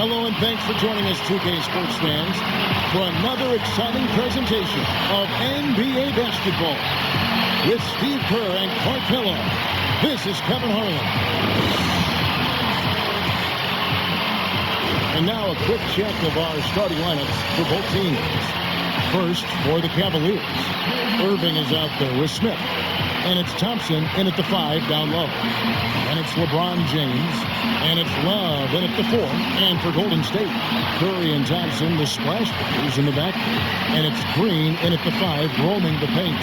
Hello and thanks for joining us, 2K Sports fans, for another exciting presentation of NBA basketball. With Steve Kerr and Clark Pillow, this is Kevin Harlan. And now a quick check of our starting lineups for both teams. First, for the Cavaliers, Irving is out there with Smith. And it's Thompson in at the 5 down low. And it's LeBron James. And it's Love in at the 4. And for Golden State, Curry and Thompson, the splash players in the back. And it's Green in at the 5, roaming the paint.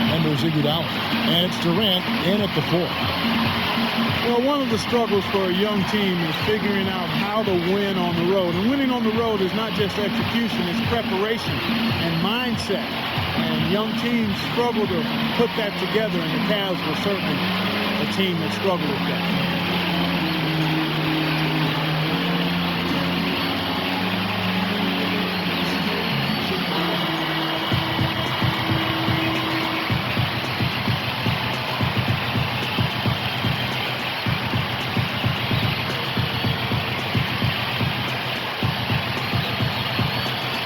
And there's Iguodala. And it's Durant in at the 4. Well, one of the struggles for a young team is figuring out how to win on the road. And winning on the road is not just execution, it's preparation and mindset. And young teams struggle to put that together, and the Cavs were certainly a team that struggled with that.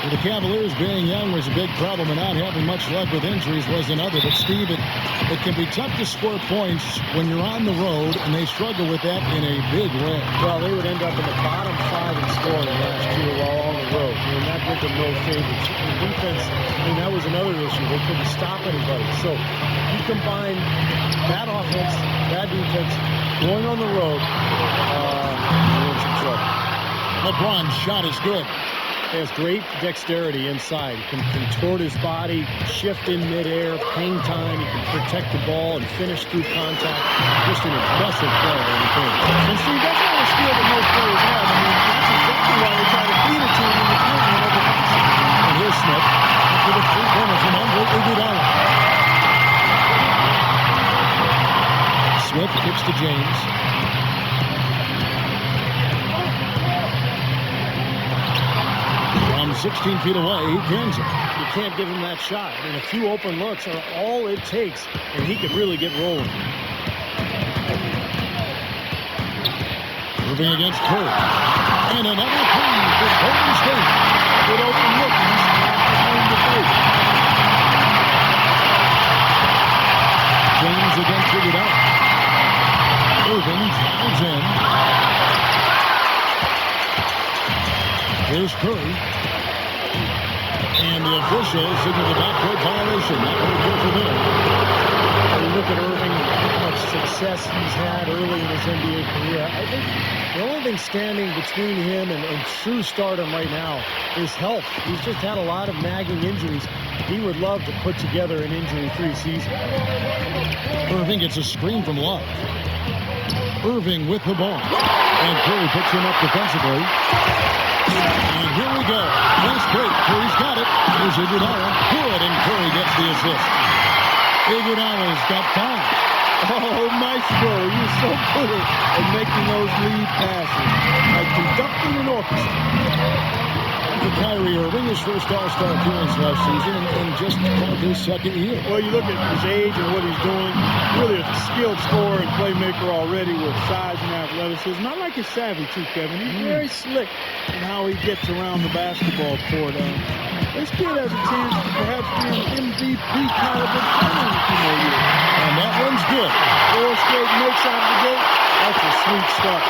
The Cavaliers being young was a big problem, and not having much luck with injuries was another. But, Steve, it can be tough to score points when you're on the road, and they struggle with that in a big way. Well, they would end up in the bottom 5 in scoring last year while on the road. And that did them no favors. The defense, that was another issue. They couldn't stop anybody. So you combine that offense, that defense, going on the road, you're in some trouble. LeBron's shot is good. He has great dexterity inside. He can contort his body, shift in midair, hang time. He can protect the ball and finish through contact. Just an impressive player in the game. And see, that's not a skill that most players have. That's exactly why they try to feed it to him in the paint whenever possible. And here's Smith after the three-pointer from Andre Iguodala. Smith kicks to James. From 16 feet away, he pins it. You can't give him that shot. A few open looks are all it takes, and he could really get rolling. Irving against Curry. And another three for Golden State. Good open look. He's behind the plate. James against Iguodala. Irving fouls in. Here's Curry. And the officials signal the backcourt violation. Not very careful there. You look at Irving, how much success he's had early in his NBA career. I think the only thing standing between him and true stardom right now is health. He's just had a lot of nagging injuries. He would love to put together an injury-free season. Irving gets a screen from Love. Irving with the ball. And Curry picks him up defensively. And here we go. Fast break. Curry's got it. Here's Iguodala. Good, and Curry gets the assist. Iguodala's got 5. Oh, Maestro, you're so good at making those lead passes. Like conducting an orchestra. For Kyrie Irving, his first All-Star appearance last season, and just about his second year. Well, you look at his age and what he's doing. Really a skilled scorer and playmaker already with size and athleticism. I like his savvy, too, Kevin. He's very slick in how he gets around the basketball court. This kid has a chance to perhaps be an MVP caliber player in a few more years. And that one's good. 4 straight makes out of the gate. That's a sweet start.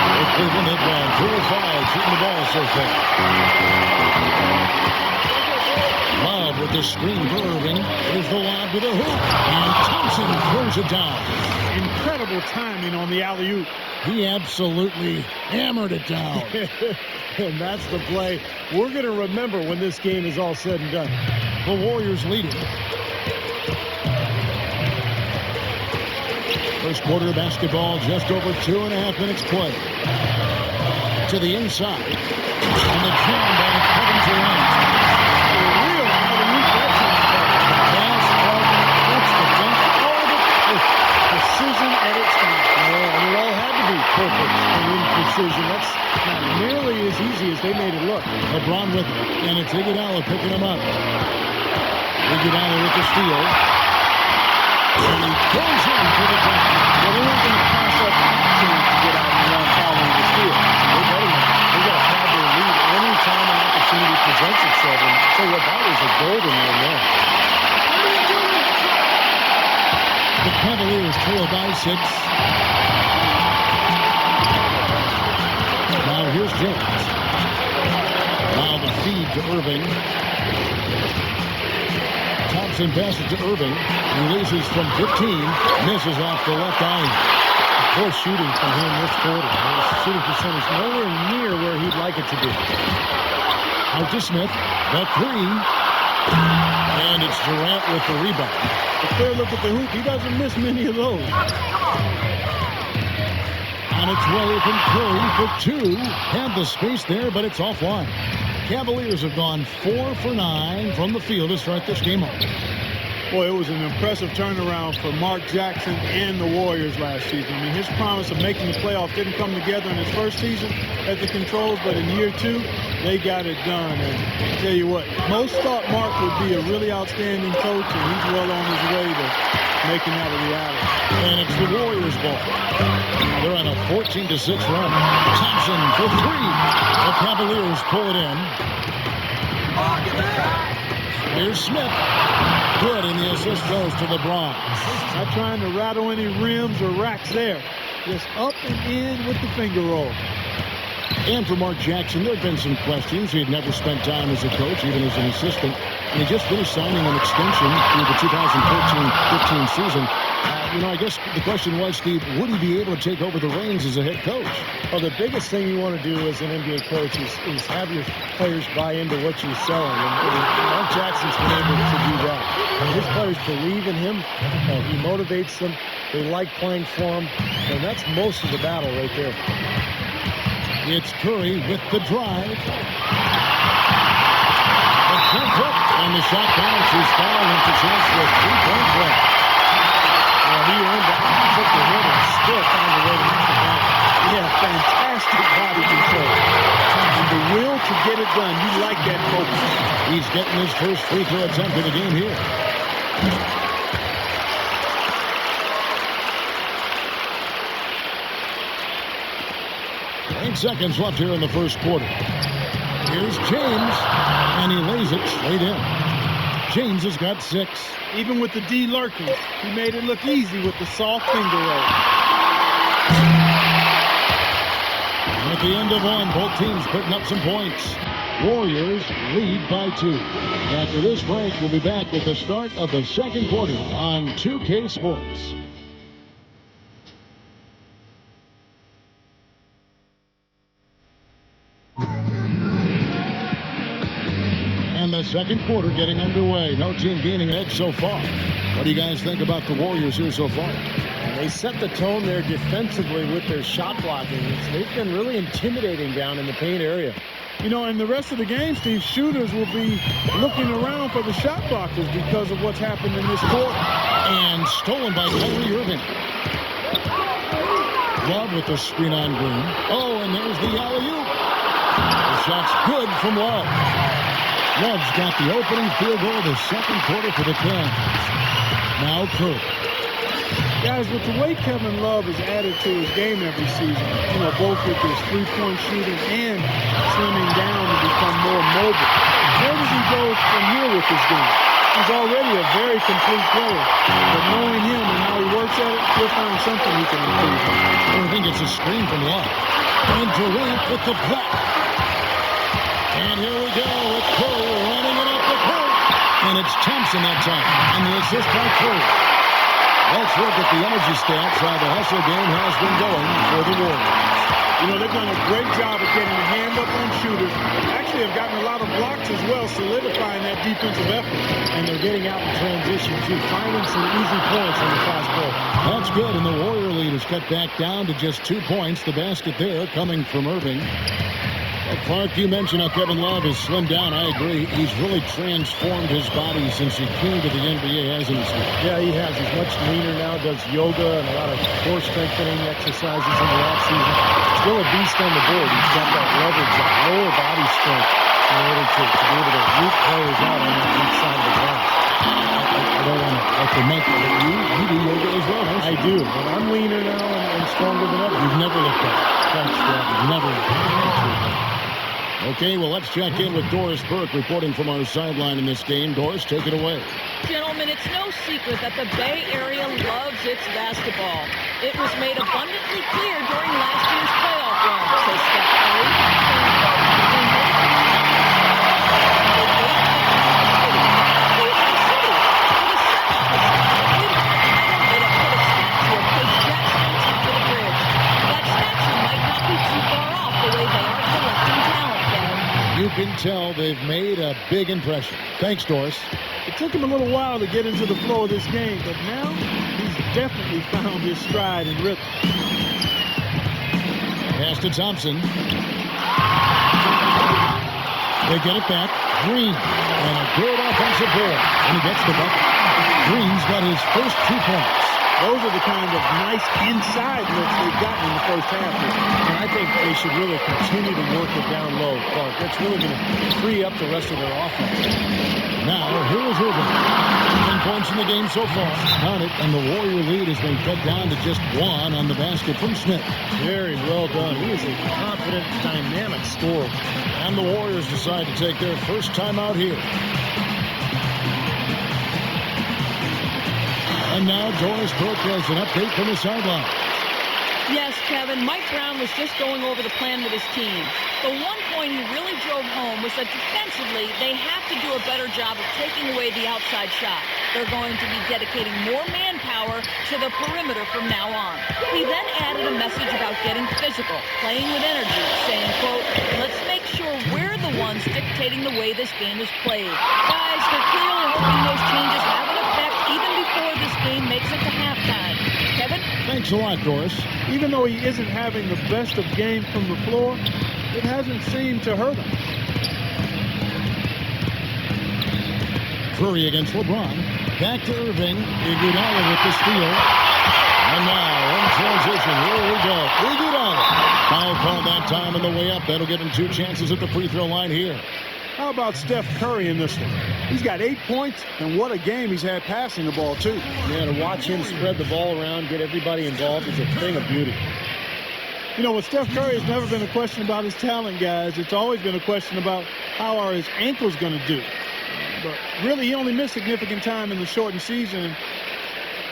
Well, Cleveland have gone 2 of 5 shooting the ball so far. Love with the screen for Irving. There's the lob with a hoop. And Thompson throws it down. Incredible timing on the alley-oop. He absolutely hammered it down. And that's the play we're going to remember when this game is all said and done. The Warriors leading. First quarter of basketball, just over 2.5 minutes play. To the inside. And the jam by Kevin Durant. A real alley-oop that time. Pass off. That's the best. All of it. Precision at its finest. And it all had to be perfect and in precision. That's not nearly as easy as they made it look. LeBron with it. And it's Iguodala picking him up. Iguodala with the steal. And he goes in for the block. Well, they weren't going to pass up opportunity to get out and run following the steal. They got to have So that is a golden one there. The Cavaliers trail by 6. Now here's James. Now the feed to Irving. Thompson passes to Irving. Releases from 15. Misses off the left eye. Poor shooting from him this quarter. His shooting percentage nowhere near where he'd like it to be. Out to Smith. The 3. And it's Durant with the rebound. A clear look at the hoop. He doesn't miss many of those. On its way from Curry for 2. Had the space there, but it's offline. Cavaliers have gone 4 for 9 from the field to start this game off. Boy, it was an impressive turnaround for Mark Jackson and the Warriors last season. I mean, his promise of making the playoffs didn't come together in his first season at the Controls, but in year 2, they got it done. And I tell you what, most thought Mark would be a really outstanding coach, and he's well on his way to making that a reality. And it's the Warriors' ball. They're on a 14-6 run. Thompson for 3. The Cavaliers pull it in. Here's Smith. Good, and the assist goes to LeBron. Not trying to rattle any rims or racks there. Just up and in with the finger roll. And for Mark Jackson, there have been some questions. He had never spent time as a coach, even as an assistant. And he just finished signing an extension through the 2014-15 season. I guess the question was, Steve, would he be able to take over the reins as a head coach? Well, the biggest thing you want to do as an NBA coach is have your players buy into what you're selling. And Mark Jackson's been able to do that. His players believe in him. He motivates them. They like playing for him. And that's most of the battle right there. It's Curry with the drive. The jump hook, and the shot counts. He's fouled into chance with 3 points left. Well, he earned that. He took the hit and still found a way to knock it down. Yeah, fantastic body control. And the will to get it done. You like that focus. He's getting his first free throw attempt of the game here. 8 seconds left here in the first quarter. Here's James, and he lays it straight in. James has got 6. Even with the D lurking, he made it look easy with the soft finger roll. At the end of 1, both teams putting up some points. Warriors lead by 2. After this break, we'll be back with the start of the second quarter on 2K Sports. And the second quarter getting underway. No team gaining an edge so far. What do you guys think about the Warriors here so far? They set the tone there defensively with their shot blocking. They've been really intimidating down in the paint area. And the rest of the game, Steve, shooters will be looking around for the shot blockers because of what's happened in this quarter. And stolen by Kyrie Irving. Love with the screen on Green. Oh, and there's the alley-oop. The shot's good from Love. Love's got the opening field goal of the second quarter for the Cavs. Now Curry. Guys, with the way Kevin Love has added to his game every season, both with his three-point shooting and slimming down to become more mobile, where does he go from here with his game? He's already a very complete player, but knowing him and how he works at it, he'll find something he can improve on. Irving gets a screen from Love. And Durant with the block. And here we go with Curry running it up the court. And it's Thompson that time. And the assist by Curry. Let's look at the energy stats, how the hustle game has been going for the Warriors. They've done a great job of getting a hand up on shooters. Actually have gotten a lot of blocks as well, solidifying that defensive effort. And they're getting out in transition, too, finding some easy points on the fast break. That's good, and the Warrior lead is cut back down to just 2 points. The basket there coming from Irving. Clark, you mentioned how Kevin Love has slimmed down. I agree. He's really transformed his body since he came to the NBA, hasn't he, Steve? Yeah, he has. He's much leaner now, does yoga and a lot of core strengthening exercises in the offseason. Still a beast on the board. He's got that leverage, that lower body strength in order to be able to root players out on that weak side of the glass. I don't want to let the mental, but you do yoga as well, don't you? I do. And I'm leaner now and stronger than ever. You've never looked better. Thanks, Dad. You've never looked better. Okay, well, let's check in with Doris Burke reporting from our sideline in this game. Doris, take it away. Gentlemen, it's no secret that the Bay Area loves its basketball. It was made abundantly clear during last year's playoff run, says Steph Curry. Saying, quote, we made it You can tell they've made a big impression. Thanks, Doris. It took him a little while to get into the flow of this game, but now he's definitely found his stride and rhythm. Pass to Thompson. They get it back. Green. And a good offensive board. And he gets the bucket. Green's got his first 2 points. Those are the kind of nice inside looks they've gotten in the first half here. And I think they should really continue to work it down low, Clark. That's really going to free up the rest of their offense. Now, here is Irving. 10 points in the game so far. Count it, and the Warrior lead has been cut down to just 1 on the basket from Smith. Very well done. He is a confident, dynamic scorer. And the Warriors decide to take their first time out here. And now Doris Burke has an update from the sideline. Yes, Kevin, Mike Brown was just going over the plan with his team. The one point he really drove home was that defensively, they have to do a better job of taking away the outside shot. They're going to be dedicating more manpower to the perimeter from now on. He then added a message about getting physical, playing with energy, saying, quote, let's make sure we're the ones dictating the way this game is played. Guys, they're clearly hoping those changes have an effect even before this game makes it to halftime. Kevin? Thanks a lot, Doris. Even though he isn't having the best of games from the floor, it hasn't seemed to hurt him. Curry against LeBron. Back to Irving. Iguodala with the steal. And now, in transition, here we go. Iguodala. Foul call that time on the way up. That'll give him 2 chances at the free throw line here. How about Steph Curry in this one? He's got 8 points, and what a game he's had passing the ball, too. Yeah, to watch him spread the ball around, get everybody involved is a thing of beauty. You know, with Steph Curry, it's never been a question about his talent, guys. It's always been a question about how are his ankles going to do. But really, he only missed significant time in the shortened season.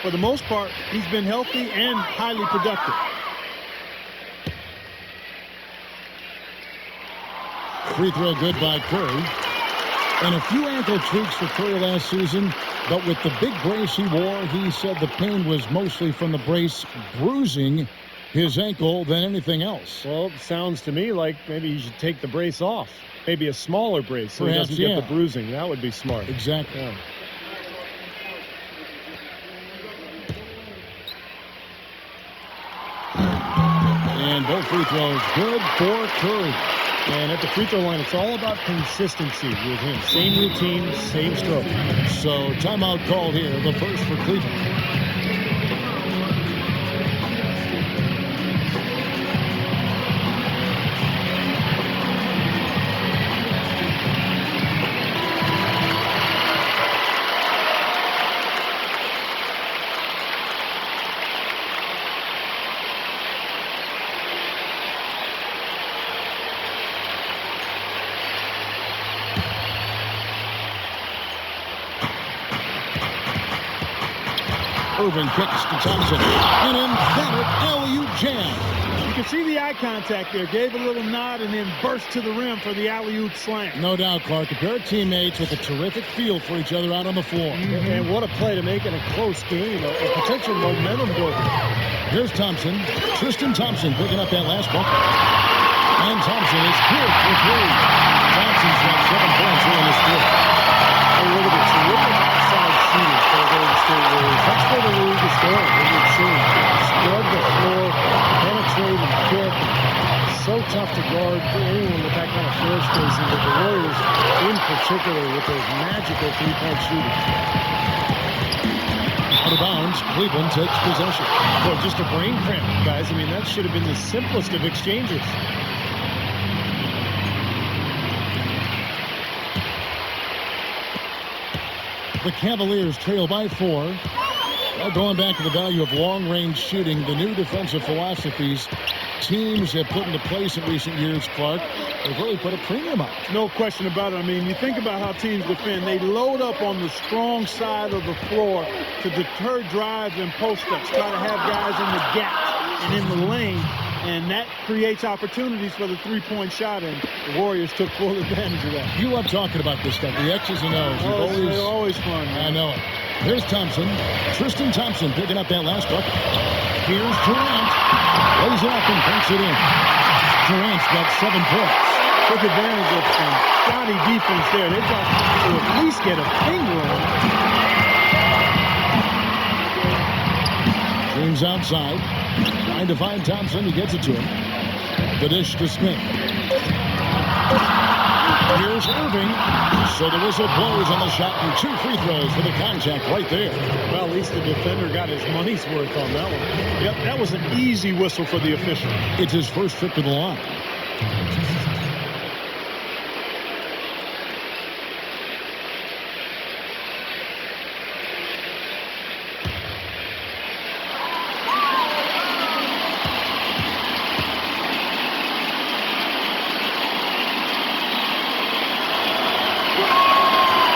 For the most part, he's been healthy and highly productive. Free throw good by Curry. And a few ankle tweaks for Curry last season, but with the big brace he wore, he said the pain was mostly from the brace bruising his ankle than anything else. Well, it sounds to me like maybe he should take the brace off. Maybe a smaller brace so Perhaps, he doesn't get the bruising. That would be smart. Exactly. Yeah. And both free throws good for Curry. And at the free throw line, it's all about consistency with him. Same routine, same stroke. So timeout called here, the first for Cleveland. Irving kicks to Thompson. An emphatic alley-oop jam. You can see the eye contact there. Gave a little nod and then burst to the rim for the alley-oop slam. No doubt, Clark. A pair of teammates with a terrific feel for each other out on the floor. And what a play to make in a close game. A potential momentum builder. Here's Thompson. Tristan Thompson picking up that last bucket. And Thompson is good for 3. Thompson's got 7 points here in this game. Hey, look at the terrific outside shooting for the Golden State Warriors. That's where the league is going. As we've seen, spread the floor, penetrate and kick. So tough to guard anyone with that kind of floor spacing. But the Warriors, in particular, with those magical three-point shooting. Out of bounds, Cleveland takes possession. Boy, just a brain cramp, guys. I mean, that should have been the simplest of exchanges. The Cavaliers trail by 4. Well, going back to the value of long-range shooting, the new defensive philosophies teams have put into place in recent years, Clark, they've really put a premium on it. No question about it. I mean, you think about how teams defend. They load up on the strong side of the floor to deter drives and post-ups. Try to have guys in the gap and in the lane. And that creates opportunities for the three-point shot, and the Warriors took full advantage of that. You love talking about this stuff, the X's and O's. They're always fun, man. I know it. Here's Thompson. Tristan Thompson picking up that last bucket. Here's Durant. Lays it up and banks it in. Durant's got 7 points. Took advantage of some shoddy defense there. They got to at least get a finger on it. James outside. Trying to find Thompson. He gets it to him. The dish to Smith. Here's Irving. So the whistle blows on the shot and 2 free throws for the contact right there. Well, at least the defender got his money's worth on that one. Yep, that was an easy whistle for the official. It's his first trip to the line.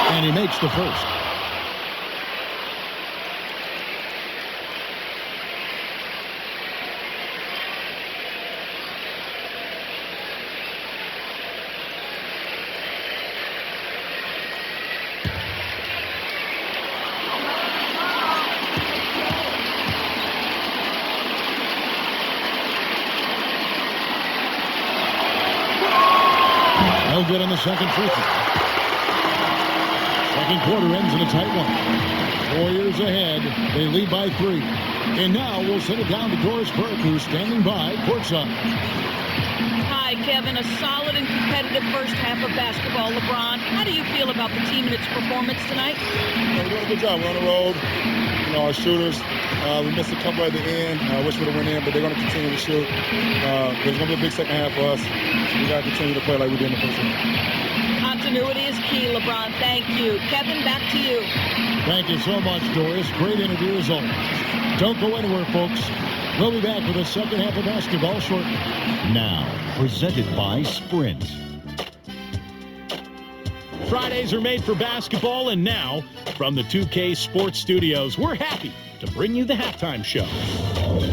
And he makes the first. No good on the second free throw. Second quarter ends in a tight one. Warriors ahead. They lead by 3. And now we'll send it down to Doris Burke, who's standing by courtside. Hi, Kevin. A solid and competitive first half of basketball. LeBron, how do you feel about the team and its performance tonight? We're doing a good job. We're on the road. You know, our shooters, we missed a couple at the end. I wish we would have went in, but they're going to continue to shoot. There's going to be a big second half for us. So we got to continue to play like we did in the first half. Continuity is key, LeBron. Thank you. Kevin, back to you. Thank you so much, Doris. Great interview as always. Don't go anywhere, folks. We'll be back with the second half of basketball shortly. Now, presented by Sprint. Fridays are made for basketball, and now, from the 2K Sports Studios, we're happy to bring you the halftime show.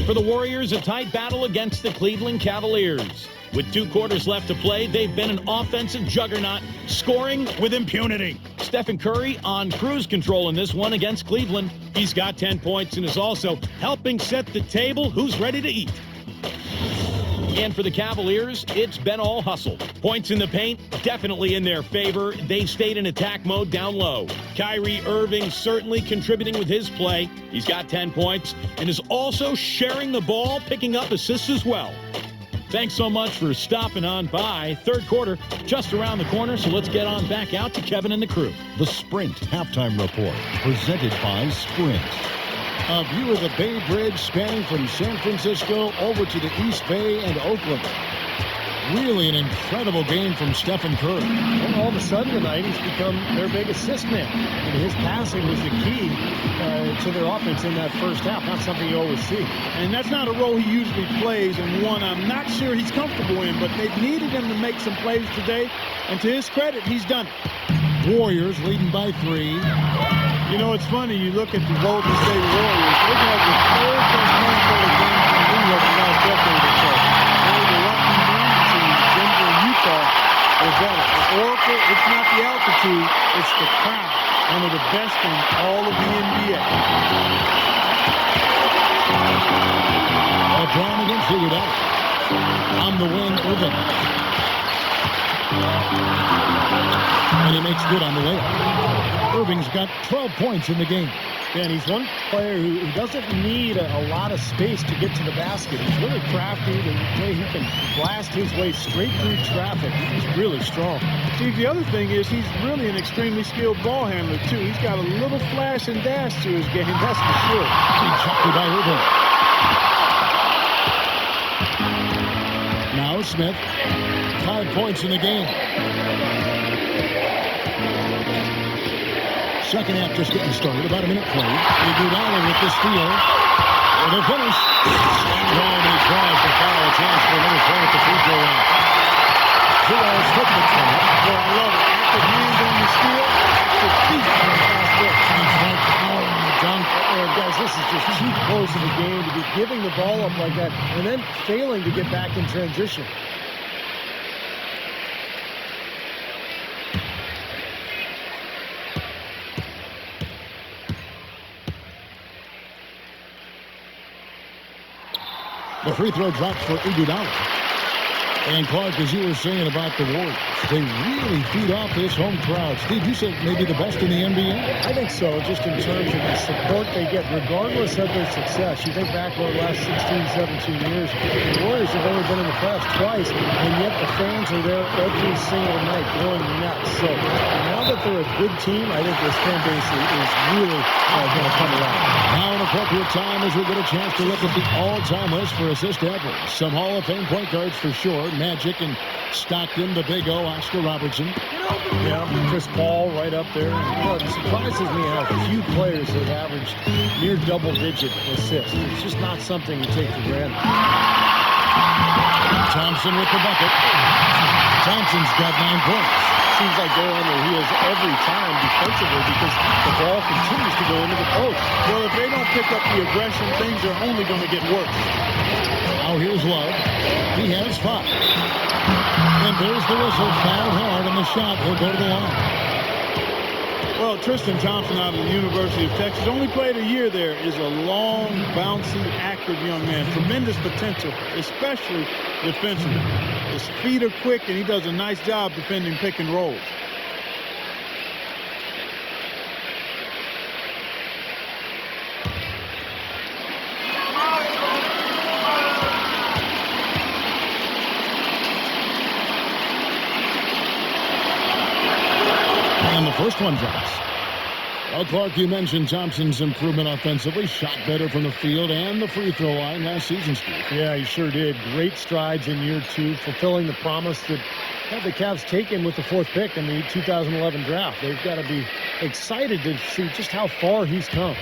For the Warriors, a tight battle against the Cleveland Cavaliers. With 2 quarters left to play, they've been an offensive juggernaut, scoring with impunity. Stephen Curry on cruise control in this one against Cleveland. He's got 10 points and is also helping set the table. Who's ready to eat? And for the Cavaliers, it's been all hustle. Points in the paint, definitely in their favor. They've stayed in attack mode down low. Kyrie Irving certainly contributing with his play. He's got 10 points and is also sharing the ball, picking up assists as well. Thanks so much for stopping on by. Third quarter just around the corner, so let's get on back out to Kevin and the crew. The Sprint Halftime Report, presented by Sprint. A view of the Bay Bridge spanning from San Francisco over to the East Bay and Oakland. Really an incredible game from Stephen Curry. And all of a sudden tonight, he's become their big assist man. And his passing was the key to their offense in that first half. Not something you always see. And that's not a role he usually plays, and one I'm not sure he's comfortable in, but they've needed him to make some plays today, and to his credit, he's done it. Warriors leading by 3. You know, it's funny, you look at the Golden State Warriors, they've had the third best home court advantage in the league over the last decade or so. They're the Rocky Mountain team, Denver and Utah, are better. At Oracle, it's not the altitude, it's the crowd. One of the best in all of the NBA. LeBron against Iguodala. On the wing, Irving. And he makes good on the layup. Irving's got 12 points in the game. And he's one player who doesn't need a lot of space to get to the basket. He's really crafty. The way he can blast his way straight through traffic. He's really strong. See, the other thing is he's really an extremely skilled ball handler, too. He's got a little flash and dash to his game, that's for sure. Chopped by Irving. Now Smith. 5 points in the game. Second half just getting started. About a minute played. Iguodala with the steal. The finish. Slammed home, and he tries to foul. A chance for another point at the free throw line. Zero's hit the top. Well, I love it. Active hands on the steal, active feet on the fast break. That's right. Power on the dunk. Guys, this is just too close of a game to be giving the ball up like that and then failing to get back in transition. The free throw drops for Iguodala. And Clark, as you were saying about the Warriors, they really feed off this home crowd. Steve, you said maybe the best in the NBA? I think so, just in terms of the support they get, regardless of their success. You think back over the last 16, 17 years, the Warriors have only been in the playoffs twice, and yet the fans are there every single night going nuts. So now that they're a good team, I think this fan base is really going to come around. Now an appropriate time as we get a chance to look at the all-time list for assist average. Some Hall of Fame point guards for sure. Magic and Stockton, the Big O, Oscar Robertson. Yeah, Chris Paul right up there. It surprises me how few players have averaged near double-digit assists. It's just not something you take for granted. Thompson with the bucket. Thompson's got 9 points. Seems like they're on their heels every time defensively because the ball continues to go into the post. Well, if they don't pick up the aggression, things are only going to get worse. Now here's Love. He has 5. And there's the whistle. Fouled hard on the shot. He'll go to the line. Well, Tristan Thompson out of the University of Texas, only played a year there, is a long, bouncy, active young man. Tremendous potential, especially defensively. His feet are quick, and he does a nice job defending pick and rolls. And the first one drops. Well, Clark, you mentioned Thompson's improvement offensively. Shot better from the field and the free throw line last season, Steve. Yeah, he sure did. Great strides in year 2, fulfilling the promise that the Cavs taken with the 4th pick in the 2011 draft. They've got to be excited to see just how far he's come.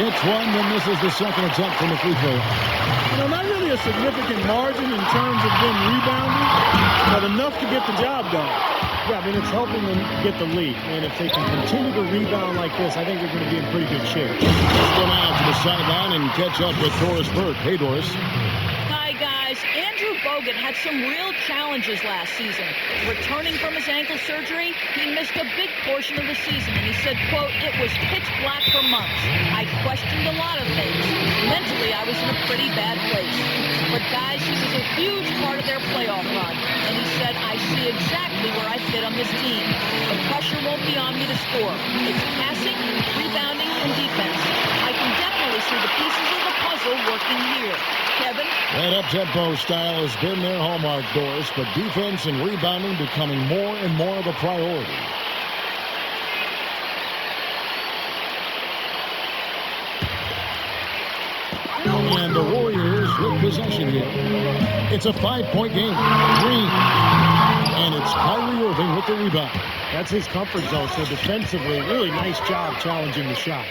Hits one, then this is the second attempt from the free throw line. You know, not really a significant margin in terms of them rebounding, but enough to get the job done. Yeah, I mean, it's helping them get the lead. And if they can continue to rebound like this, I think they're going to be in pretty good shape. Let's go now to the sideline and catch up with Doris Burke. Hey, Doris. Hi, guys. Andrew Bogut had some real challenges last season. Returning from his ankle surgery, he missed a big portion of the season, and he said, quote, "It was pitch black for months. I questioned a lot of things. Mentally, I was in a pretty bad place. But, guys, he was a huge part of their playoff run. And he said, I see exactly where I fit on this team. The pressure won't be on me to score. It's passing, rebounding, and defense. I can definitely see the pieces of the puzzle working here." Kevin? That up-tempo style has been their hallmark, Doris, but defense and rebounding becoming more and more of a priority. And the Warriors with possession here. It's a 5-point game. Green. And it's Kyrie Irving with the rebound. That's his comfort zone, so defensively, really nice job challenging the shot.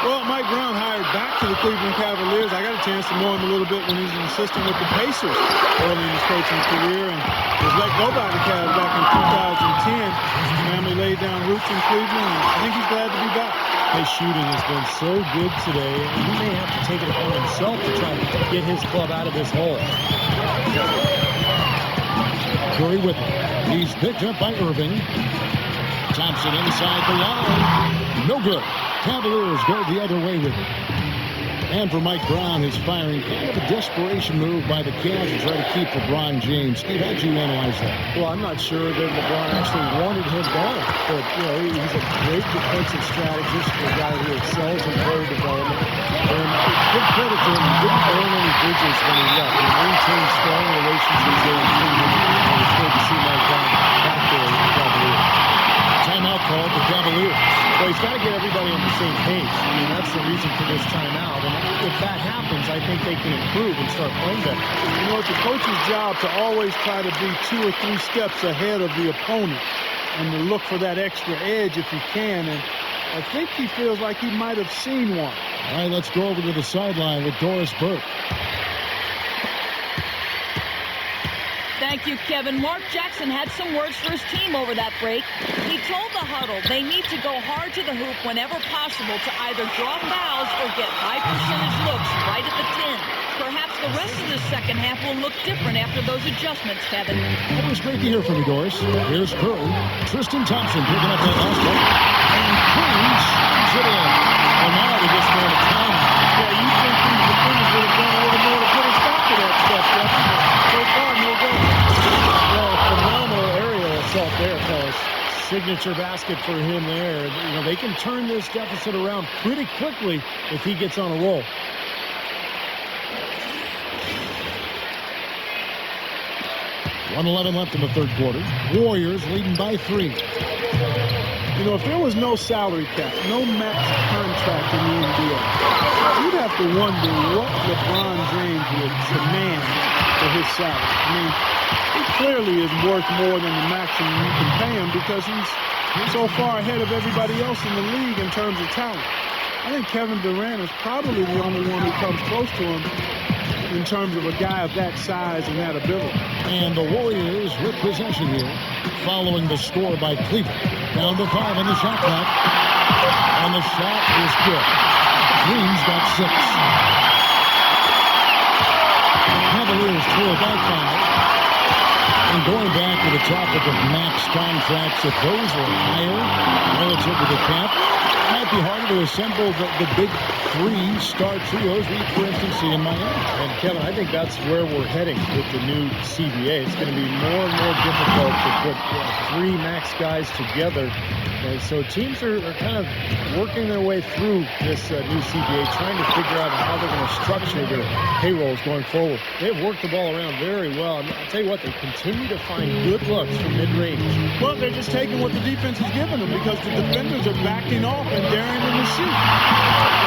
Well, Mike Brown hired back to the Cleveland Cavaliers. I got a chance to know him a little bit when he was an assistant with the Pacers early in his coaching career and was let go by the Cavs back in 2010. His family laid down roots in Cleveland, and I think he's glad to be back. His shooting has been so good today, and he may have to take it upon himself to try to get his club out of this hole. Curry with it. He's picked up by Irving. Thompson inside the line. No good. Cavaliers go the other way with it. And for Mike Brown, his firing, kind of a desperation move by the Cavs to try to keep LeBron James. Steve, how'd you analyze that? Well, I'm not sure that LeBron actually wanted him gone. But, you know, he's a great defensive strategist, a guy who excels in player development. And give credit to him, he didn't burn any bridges when he left. He maintained strong relationships there in Cleveland. And it's good to see Mike Brown back there with the Cavaliers. Timeout call to Cavaliers. Well, he's got to get everybody on the same page. I mean, that's the reason for this timeout. And if that happens, I think they can improve and start playing better. You know, it's a coach's job to always try to be 2 or 3 steps ahead of the opponent and to look for that extra edge if he can. And I think he feels like he might have seen one. All right, let's go over to the sideline with Doris Burke. Thank you, Kevin. Mark Jackson had some words for his team over that break. He told the huddle they need to go hard to the hoop whenever possible to either draw fouls or get high-percentage looks right at the 10. Perhaps the rest of the second half will look different after those adjustments, Kevin. Always great to hear from you, Doris. Here's Curry. Tristan Thompson picking up that last one. And Curry slams it in. And now they're just going to time. Yeah, you think these defenders would have done a little more to put a stop to that stuff, Jefferson. So far, no go. Well, phenomenal aerial assault there, fellas. Signature basket for him there. You know, they can turn this deficit around pretty quickly if he gets on a roll. .111 left in the third quarter. Warriors leading by 3. You know, if there was no salary cap, no max contract in the NBA, you'd have to wonder what LeBron James would command for his salary. I mean, he clearly is worth more than the maximum you can pay him because he's so far ahead of everybody else in the league in terms of talent. I think Kevin Durant is probably the only one who comes close to him in terms of a guy of that size and that ability. And the Warriors with possession here, following the score by Cleveland. Down to 5 on the shot clock. And the shot is good. Green's got 6. Cavaliers trail by 5. And going back to the topic of max contracts, if those were higher relative to the cap, it might be harder to assemble the big 3 star trios we, for instance, see in Miami. And Kevin, I think that's where we're heading with the new CBA. It's going to be more and more difficult to put 3 max guys together. And so teams are kind of working their way through this new CBA, trying to figure out how they're going to structure their payrolls going forward. They've worked the ball around very well. And I'll tell you what, they continue to find good looks from mid-range. Well, they're just taking what the defense is giving them because the defenders are backing off and daring them to shoot.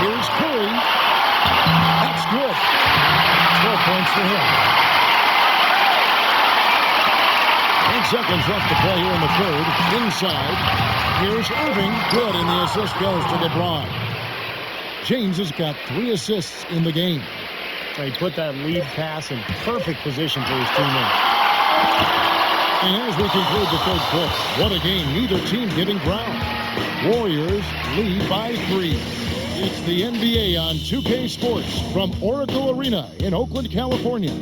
Here's Curry. That's good. 12 points for him. 8 seconds left to play here in the third. Inside. Here's Irving. Good, and the assist goes to LeBron. James has got 3 assists in the game. He put that lead pass in perfect position for his teammate. And as we conclude the third quarter, what a game. Neither team getting ground. Warriors lead by 3. It's the NBA on 2K Sports from Oracle Arena in Oakland, California.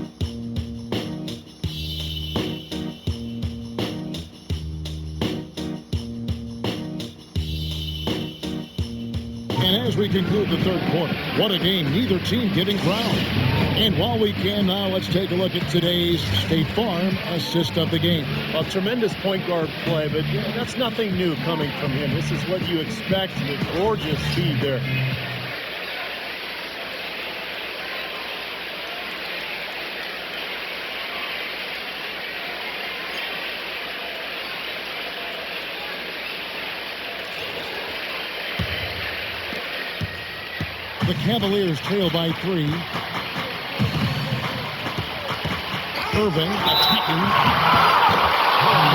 And as we conclude the third quarter, what a game. Neither team getting ground. And while we can now, let's take a look at today's State Farm assist of the game. A tremendous point guard play, but that's nothing new coming from him. This is what you expect with gorgeous speed there. The Cavaliers trail by 3. Irving attacking.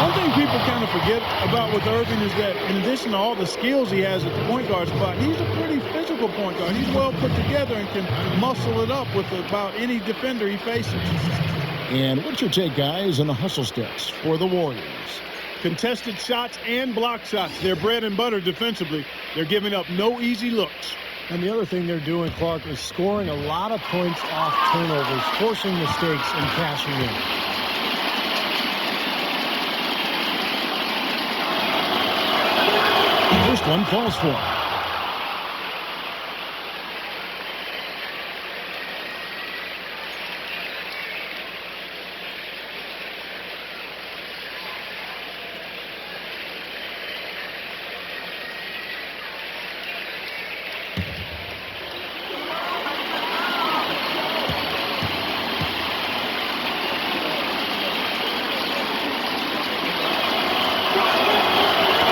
One thing people kind of forget about with Irving is that in addition to all the skills he has at the point guard spot, he's a pretty physical point guard. He's well put together and can muscle it up with about any defender he faces. And what's your take, guys, on the hustle steps for the Warriors? Contested shots and block shots. They're bread and butter defensively. They're giving up no easy looks. And the other thing they're doing, Clark, is scoring a lot of points off turnovers, forcing mistakes and cashing in. First one falls for him.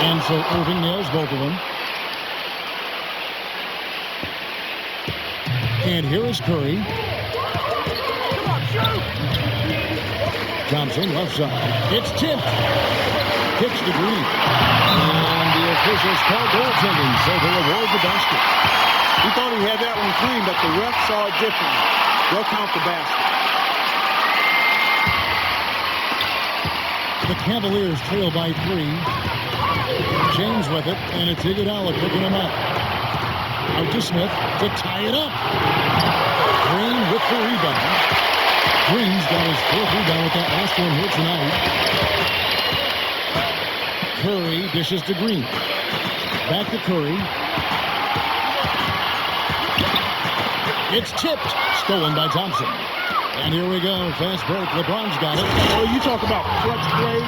And so Irving nails both of them. And here is Curry. Thompson, left side. It's tipped. Kicks to Green. And the officials call goaltending, so they'll award the basket. He thought he had that one clean, but the ref saw it differently. They'll count the basket. The Cavaliers trail by 3. James with it, and it's Iguodala picking him up. Out to Smith to tie it up. Green with the rebound. Green's got his 4th rebound with that last one here tonight. Curry dishes to Green. Back to Curry. It's tipped. Stolen by Thompson. And here we go. Fast break. LeBron's got it. Well, you talk about clutch plays,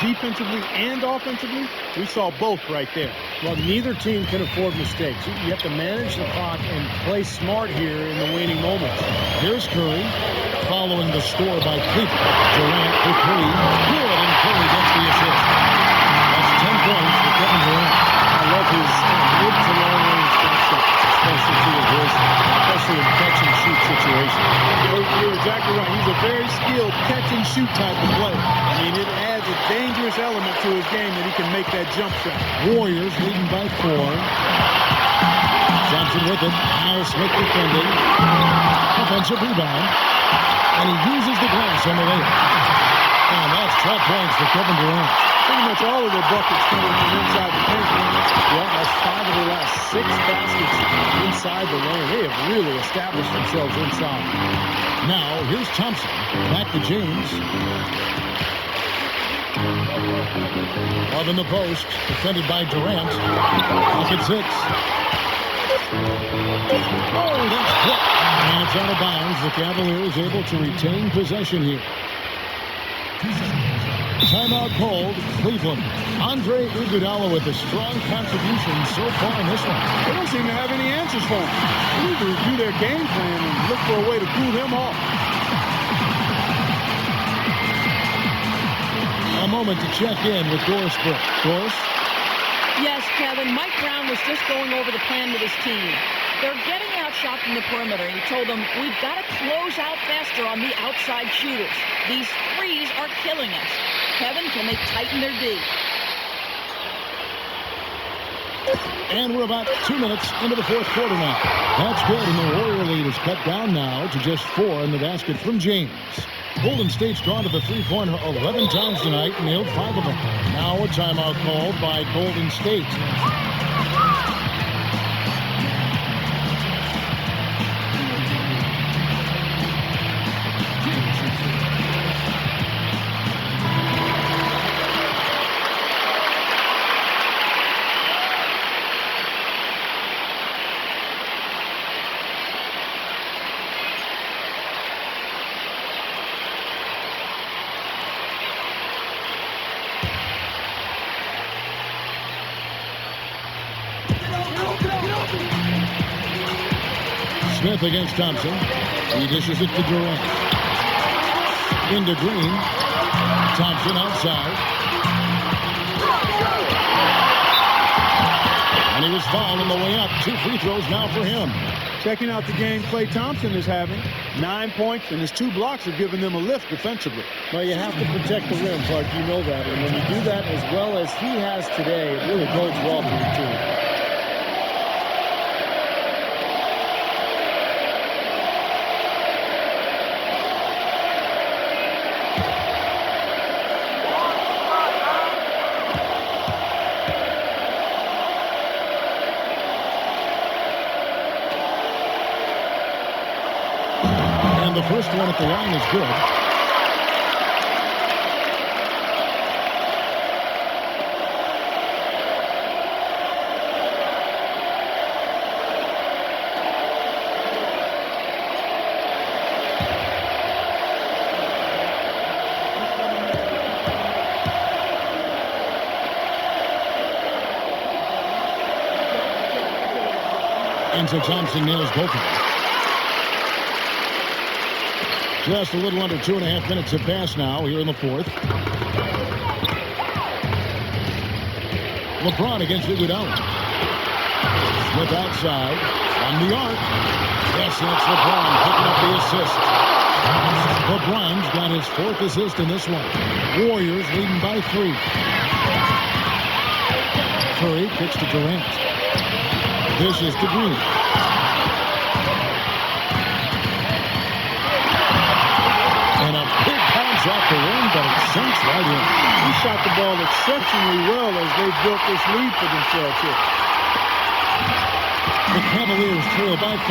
defensively and offensively. We saw both right there. Well, neither team can afford mistakes. You have to manage the clock and play smart here in the waning moments. Here's Curry. Following the score by Cleveland. Durant for 3. Good, and Curry gets the assist. That's 10 points for Kevin Durant. I love his mid to long range jump shots, especially in catch and shoot situations. You're exactly right. He's a very skilled catch and shoot type of player. I mean, it adds a dangerous element to his game that he can make that jump shot. Warriors leading by 4. Thompson with it. Al Smith defending. Offensive rebound. And he uses the glass on the layup. And that's 12 points for Kevin Durant. Pretty much all of their buckets coming from inside the paint. Yeah, that's 5 of their last 6 baskets inside the lane. They have really established themselves inside. Now, here's Thompson. Back to James. Love in the post. Defended by Durant. Pocket 6. Oh, that's blocked. And it's out of bounds. The Cavaliers able to retain possession here. Timeout called. Cleveland. Andre Iguodala with a strong contribution so far in this one. They don't seem to have any answers for him. They need to review their game plan and look for a way to cool him off. A moment to check in with Doris Burke. Doris? Yes, Kevin. Mike Brown was just going over the plan with his team. They're getting outshot from the perimeter. He told them, we've got to close out faster on the outside shooters. These threes are killing us. Kevin, can they tighten their D? And we're about 2 minutes into the 4th quarter now. That's good, and the Warrior lead is cut down now to just 4 in the basket from James. Golden State's gone to the three-pointer 11 times tonight, nailed 5 of them. Now a timeout called by Golden State. Smith against Thompson. He dishes it to Durant. Into Green. Thompson outside. And he was fouled on the way up. 2 free throws now for him. Checking out the game Klay Thompson is having. 9 points, and his 2 blocks have given them a lift defensively. Well, you have to protect the rim, Clark. You know that. And when you do that as well as he has today, it really bodes well for your team. The first one at the line is good. Into Thompson, nails both of them. Just a little under 2.5 minutes have passed now here in the 4th. LeBron against Iguodala. Smith outside on the arc. Yes, and it's LeBron picking up the assist. LeBron's got his 4th assist in this one. Warriors leading by 3. Curry kicks to Durant. This is to Green. And a big bounce off the rim, but it sinks right in. He shot the ball exceptionally well as they built this lead for themselves here. The Cavaliers trail by 5.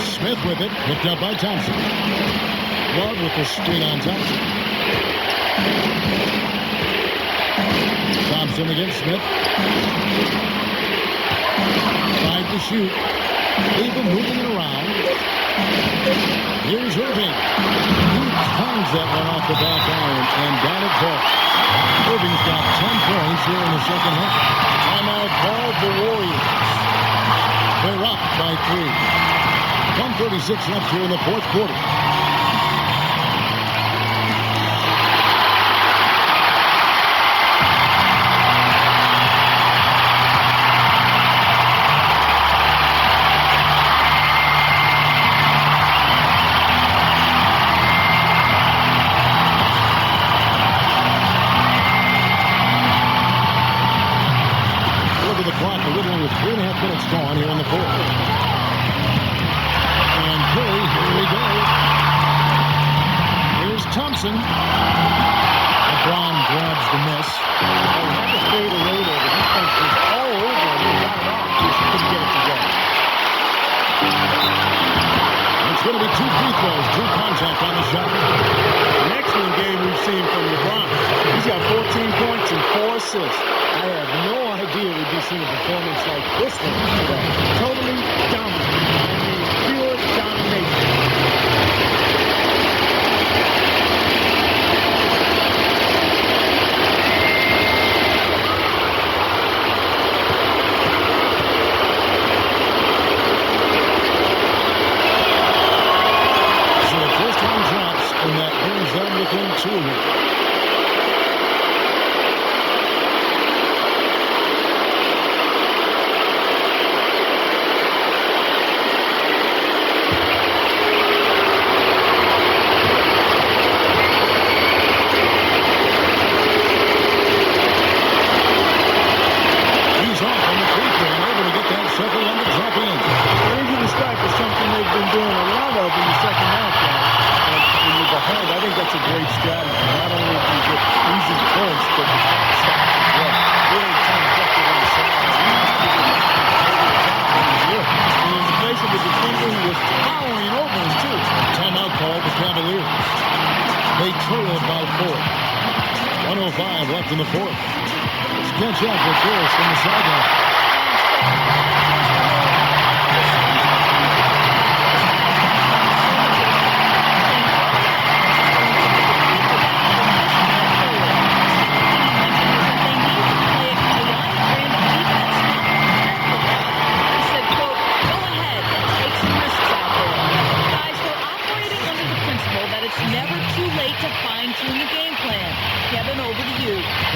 Smith with it, picked up by Thompson. Love with the screen on Thompson. Thompson against Smith. 5 to shoot. They've been moving it around. Here's Irving. He tongues that one off the back iron and down it falls. Irving's got 10 points here in the second half. Timeout called the Warriors. They're up by 3. 1:36 left here in the 4th quarter. Look at the clock. A little over 3.5 minutes gone here in the 4th. And Curry, here we go. Here's Thompson. LeBron grabs the miss. They had to fade away there. The defense was all over him. He got it off. Just couldn't get it together. It's going to be 2 free throws. Drew contact on the shot. An excellent game we've seen from LeBron. He's got 14 points and 4 assists. I had no idea we'd be seeing a performance like this one today. Totally dominant. I mean, pure domination. So the first one drops, and that brings them within 2 here. He's off on the free throw and able to get that second one to drop in. I think you described as something they've been doing a lot of in the second half, guys. And when you're behind, I think that's a great strategy. Not only do you get easy points, but you have to stop as well. Really trying to get it inside. And he had to get back and take the attack when he would. And in the face of a defender who was towering over him, too. Timeout called the Cavaliers. They trailed by 4. 1:05 left in the 4th. Let's catch up with Doris from the sideline.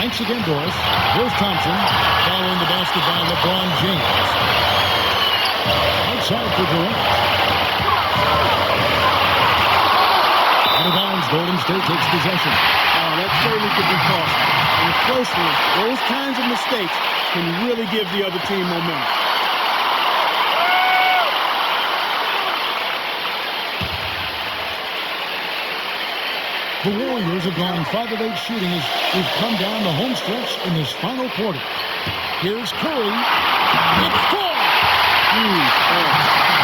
Thanks again, Doris. Here's Thompson, following the basket by LeBron James. Outside for Durant. Out of bounds, Golden State takes possession. Oh, that certainly could be costly. In a close one, those kinds of mistakes can really give the other team momentum. The Warriors have gone 5 of 8 shooting as we've come down the home stretch in this final quarter. Here's Curry. It's full. Huge point.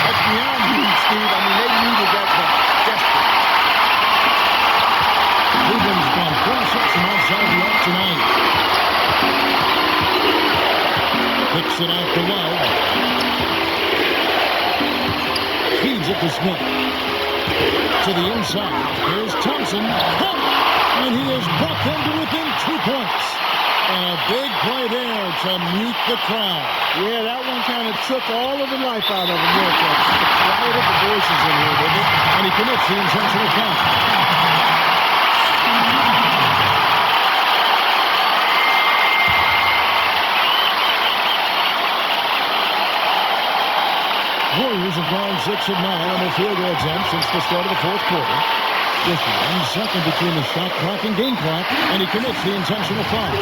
That's beyond huge, Steve. I mean, they needed that bucket. Desperate. Cleveland's gone 4 of 6 from outside the arc tonight. Kicks it out to Love. Feeds it to Smith. To the inside. Here's Thompson. And he has brought them to within 2 points. And a big play there to mute the crowd. Yeah, that one kind of took all of the life out of him there, Kevin. It quieted the voices in here, didn't it? And he commits the intentional foul. Warriors have gone 6 of 9 on their field goal attempts since the start of the fourth quarter. Just 1 second between the shot clock and game clock, and he commits the intentional foul.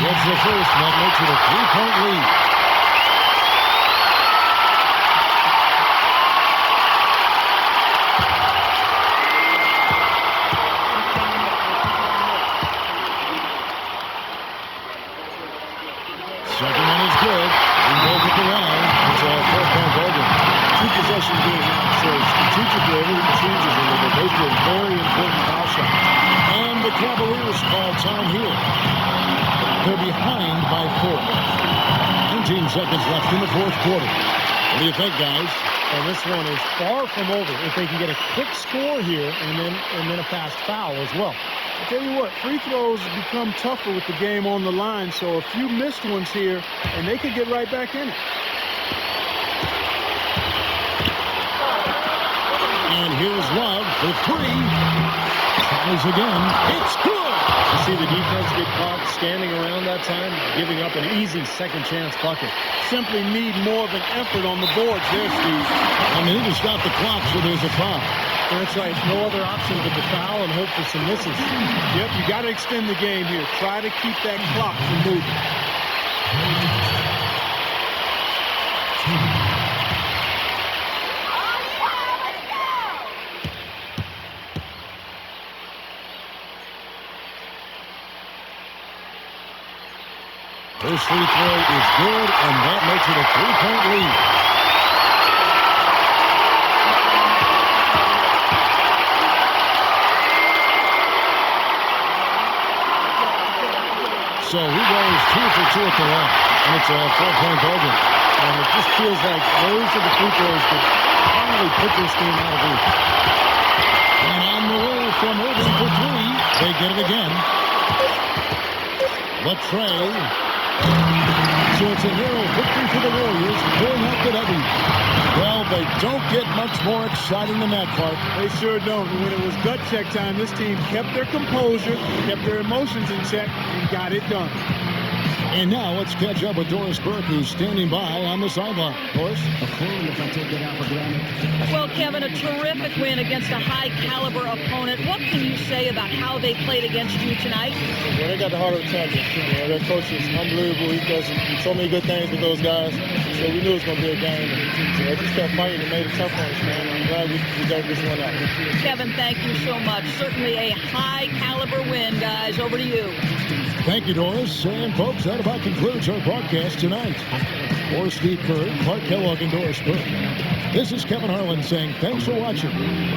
That's the first, and that makes it a 3-point lead. Second one is good. We both at the line. It's a 4-point ball game. 2-possession game now, so strategically everything changes a little bit. They play a very important foul shot. And the Cavaliers call time here. They're behind by 4. 19 seconds left in the fourth quarter. What do you think, guys? And this one is far from over. If they can get a quick score here and then a fast foul as well. I'll tell you what, free throws become tougher with the game on the line, so a few missed ones here, and they could get right back in it. And here's Love for 3. Tries again. It's good. You see the defense get caught standing around that time, giving up an easy second chance bucket. Simply need more of an effort on the boards there, Steve. And they need to stop the clock, so there's a foul. That's right. No other option but to foul and hope for some misses. Yep, you got to extend the game here. Try to keep that clock from moving. First free throw is good, and that makes it a 3-point lead. So he goes 2 for 2 at the line, and it's a 4-point ball game. And it just feels like those are the free throws that finally put this game out of reach. And on the way from Irving for 3, they get it again. Latrey. So it's a narrow victory for the Warriors, pulling out the W. Well, they don't get much more exciting than that, Clark. They sure don't. And when it was gut check time, this team kept their composure, kept their emotions in check, and got it done. And now let's catch up with Doris Burke, who's standing by on the sideline. Doris? Well, Kevin, a terrific win against a high-caliber opponent. What can you say about how they played against you tonight? Well, they got the heart of a champion. You know, their coach is unbelievable. He does so many good things with those guys. So we knew it was going to be a game. So they just kept fighting and made it tough on us, man. I'm glad we got this one out. Kevin, thank you so much. Certainly a high-caliber win, guys. Over to you. Thank you, Doris. And, folks, that about concludes our broadcast tonight. For Steve Kerr, Clark Kellogg, and Doris Burke, this is Kevin Harlan saying thanks for watching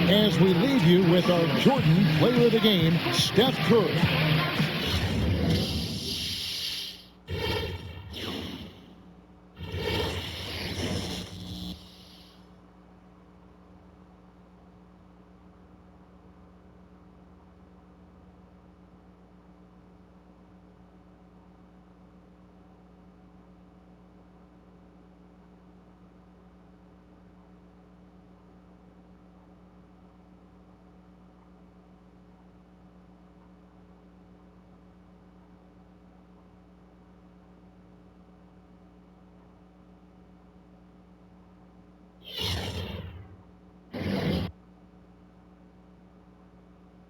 as we leave you with our Jordan Player of the Game, Steph Curry.